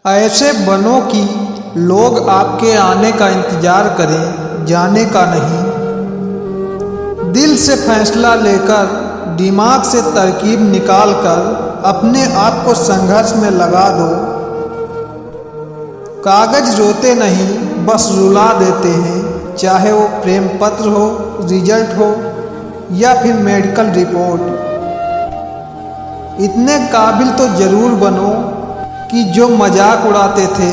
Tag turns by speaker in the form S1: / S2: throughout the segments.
S1: ऐसे बनो कि लोग आपके आने का इंतजार करें, जाने का नहीं। दिल से फैसला लेकर, दिमाग से तरकीब निकाल कर अपने आप को संघर्ष में लगा दो। कागज रोते नहीं, बस रुला देते हैं, चाहे वो प्रेम पत्र हो, रिजल्ट हो या फिर मेडिकल रिपोर्ट। इतने काबिल तो जरूर बनो कि जो मजाक उड़ाते थे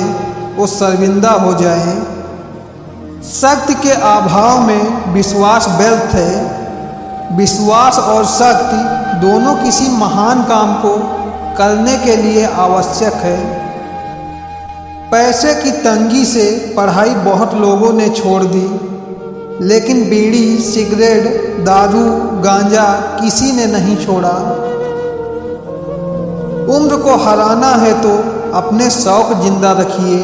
S1: वो शर्मिंदा हो जाएं। शक्ति के अभाव में विश्वास व्यर्थ है। विश्वास और शक्ति दोनों किसी महान काम को करने के लिए आवश्यक है। पैसे की तंगी से पढ़ाई बहुत लोगों ने छोड़ दी, लेकिन बीड़ी, सिगरेट, दारू, गांजा किसी ने नहीं छोड़ा। उम्र को हराना है तो अपने शौक जिंदा रखिए।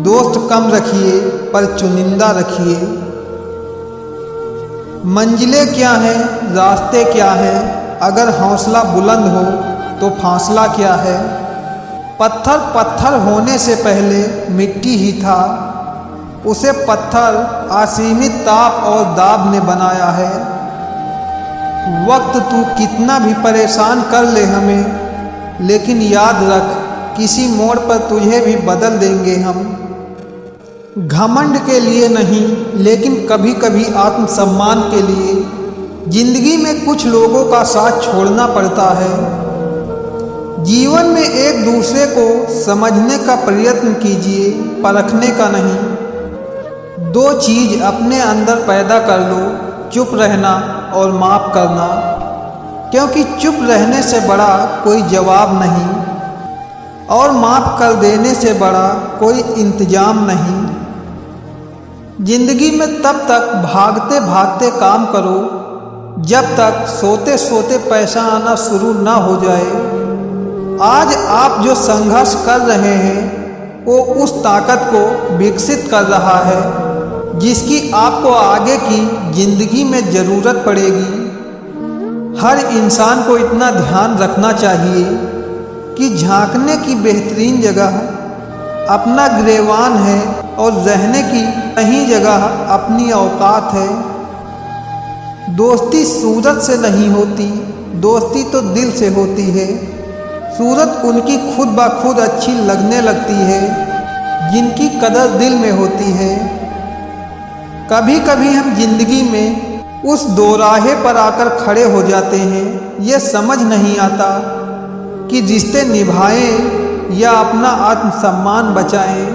S1: दोस्त कम रखिए पर चुनिंदा रखिए। मंजिलें क्या हैं, रास्ते क्या हैं, अगर हौसला बुलंद हो तो फासला क्या है। पत्थर पत्थर होने से पहले मिट्टी ही था, उसे पत्थर असीमित ताप और दाब ने बनाया है। वक्त तू कितना भी परेशान कर ले हमें, लेकिन याद रख किसी मोड़ पर तुझे भी बदल देंगे हम। घमंड के लिए नहीं, लेकिन कभी कभी आत्मसम्मान के लिए जिंदगी में कुछ लोगों का साथ छोड़ना पड़ता है। जीवन में एक दूसरे को समझने का प्रयत्न कीजिए, परखने का नहीं। दो चीज अपने अंदर पैदा कर लो, चुप रहना और माफ करना, क्योंकि चुप रहने से बड़ा कोई जवाब नहीं और माफ कर देने से बड़ा कोई इंतजाम नहीं। जिंदगी में तब तक भागते भागते काम करो जब तक सोते सोते पैसा आना शुरू ना हो जाए। आज आप जो संघर्ष कर रहे हैं वो उस ताकत को विकसित कर रहा है जिसकी आपको आगे की जिंदगी में ज़रूरत पड़ेगी। हर इंसान को इतना ध्यान रखना चाहिए कि झांकने की बेहतरीन जगह अपना गिरेबान है और रहने की सही जगह अपनी औकात है। दोस्ती सूरत से नहीं होती, दोस्ती तो दिल से होती है। सूरत उनकी खुद ब खुद अच्छी लगने लगती है जिनकी कदर दिल में होती है। कभी कभी हम जिंदगी में उस दोराहे पर आकर खड़े हो जाते हैं, ये समझ नहीं आता कि रिश्ते निभाएं या अपना आत्मसम्मान बचाएं।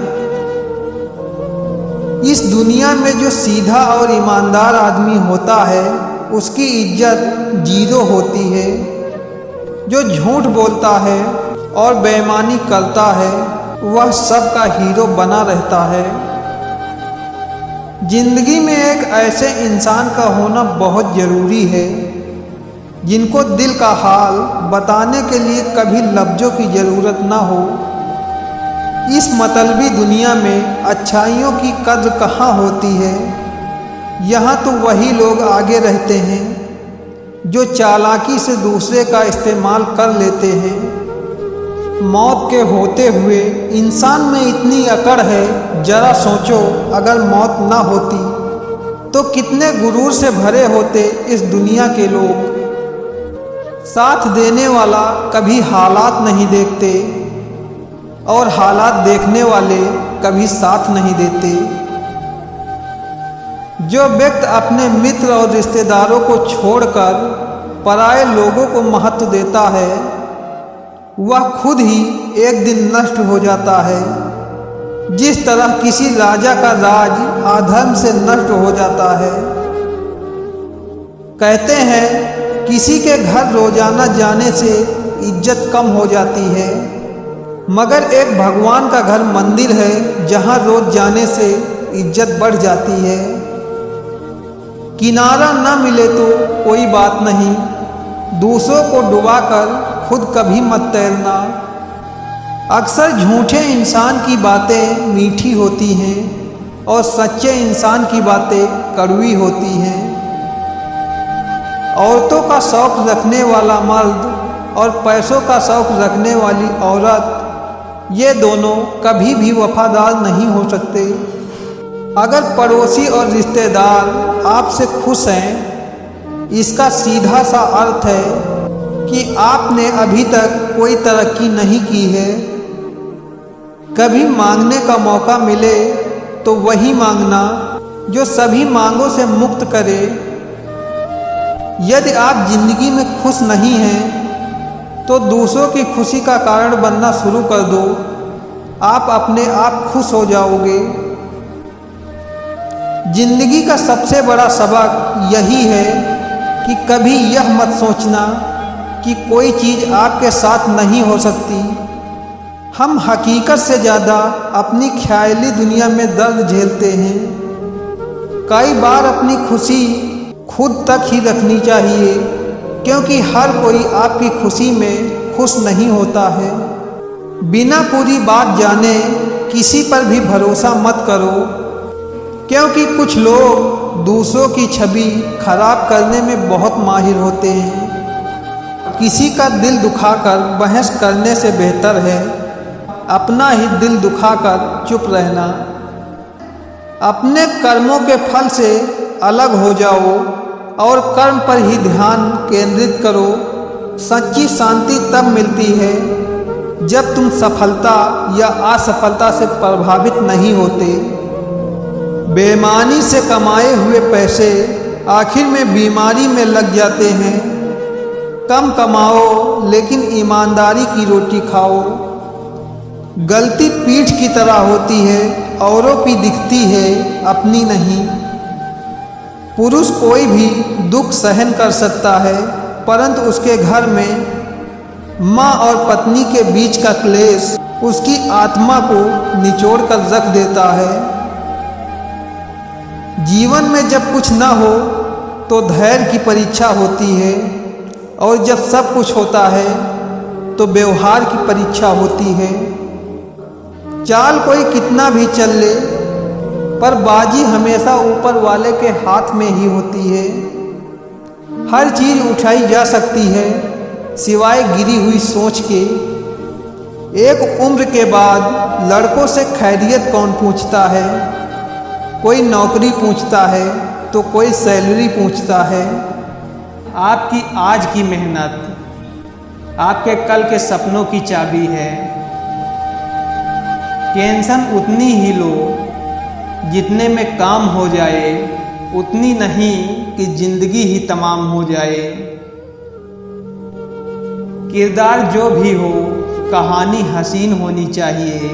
S1: इस दुनिया में जो सीधा और ईमानदार आदमी होता है उसकी इज्जत जीरो होती है। जो झूठ बोलता है और बेईमानी करता है वह सबका हीरो बना रहता है। जिंदगी में एक ऐसे इंसान का होना बहुत ज़रूरी है जिनको दिल का हाल बताने के लिए कभी लफ्ज़ों की ज़रूरत ना हो। इस मतलबी दुनिया में अच्छाइयों की कद्र कहाँ होती है। यहाँ तो वही लोग आगे रहते हैं जो चालाकी से दूसरे का इस्तेमाल कर लेते हैं। मौत के होते हुए इंसान में इतनी अकड़ है, जरा सोचो अगर मौत ना होती तो कितने गुरूर से भरे होते इस दुनिया के लोग। साथ देने वाला कभी हालात नहीं देखते और हालात देखने वाले कभी साथ नहीं देते। जो व्यक्ति अपने मित्र और रिश्तेदारों को छोड़कर पराये लोगों को महत्व देता है वह खुद ही एक दिन नष्ट हो जाता है। जिस तरह किसी राजा का राज अधर्म से नष्ट हो जाता है। कहते हैं किसी के घर रोजाना जाने से इज्जत कम हो जाती है, मगर एक भगवान का घर मंदिर है जहां रोज जाने से इज्जत बढ़ जाती है। किनारा न मिले तो कोई बात नहीं, दूसरों को डुबाकर खुद कभी मत तैरना। अक्सर झूठे इंसान की बातें मीठी होती हैं और सच्चे इंसान की बातें कड़वी होती हैं। औरतों का शौक रखने वाला मर्द और पैसों का शौक रखने वाली औरत ये दोनों कभी भी वफादार नहीं हो सकते। अगर पड़ोसी और रिश्तेदार आपसे खुश हैं, इसका सीधा सा अर्थ है कि आपने अभी तक कोई तरक्की नहीं की है। कभी मांगने का मौका मिले तो वही मांगना जो सभी मांगों से मुक्त करे। यदि आप जिंदगी में खुश नहीं हैं तो दूसरों की खुशी का कारण बनना शुरू कर दो, आप अपने आप खुश हो जाओगे। जिंदगी का सबसे बड़ा सबक यही है कि कभी यह मत सोचना कि कोई चीज़ आपके साथ नहीं हो सकती। हम हकीकत से ज़्यादा अपनी ख्याली दुनिया में दर्द झेलते हैं। कई बार अपनी खुशी खुद तक ही रखनी चाहिए, क्योंकि हर कोई आपकी खुशी में खुश नहीं होता है। बिना पूरी बात जाने किसी पर भी भरोसा मत करो, क्योंकि कुछ लोग दूसरों की छवि खराब करने में बहुत माहिर होते हैं। किसी का दिल दुखाकर बहस करने से बेहतर है अपना ही दिल दुखाकर चुप रहना। अपने कर्मों के फल से अलग हो जाओ और कर्म पर ही ध्यान केंद्रित करो। सच्ची शांति तब मिलती है जब तुम सफलता या असफलता से प्रभावित नहीं होते। बेईमानी से कमाए हुए पैसे आखिर में बीमारी में लग जाते हैं। कम कमाओ लेकिन ईमानदारी की रोटी खाओ। गलती पीठ की तरह होती है, औरों की दिखती है, अपनी नहीं। पुरुष कोई भी दुख सहन कर सकता है, परंतु उसके घर में माँ और पत्नी के बीच का क्लेश उसकी आत्मा को निचोड़ कर रख देता है। जीवन में जब कुछ ना हो तो धैर्य की परीक्षा होती है, और जब सब कुछ होता है तो व्यवहार की परीक्षा होती है। चाल कोई कितना भी चल ले, पर बाजी हमेशा ऊपर वाले के हाथ में ही होती है। हर चीज़ उठाई जा सकती है सिवाय गिरी हुई सोच के। एक उम्र के बाद लड़कों से खैरियत कौन पूछता है। कोई नौकरी पूछता है तो कोई सैलरी पूछता है।
S2: आपकी आज की मेहनत आपके कल के सपनों की चाबी है। टेंशन उतनी ही लो जितने में काम हो जाए, उतनी नहीं कि जिंदगी ही तमाम हो जाए। किरदार जो भी हो, कहानी हसीन होनी चाहिए।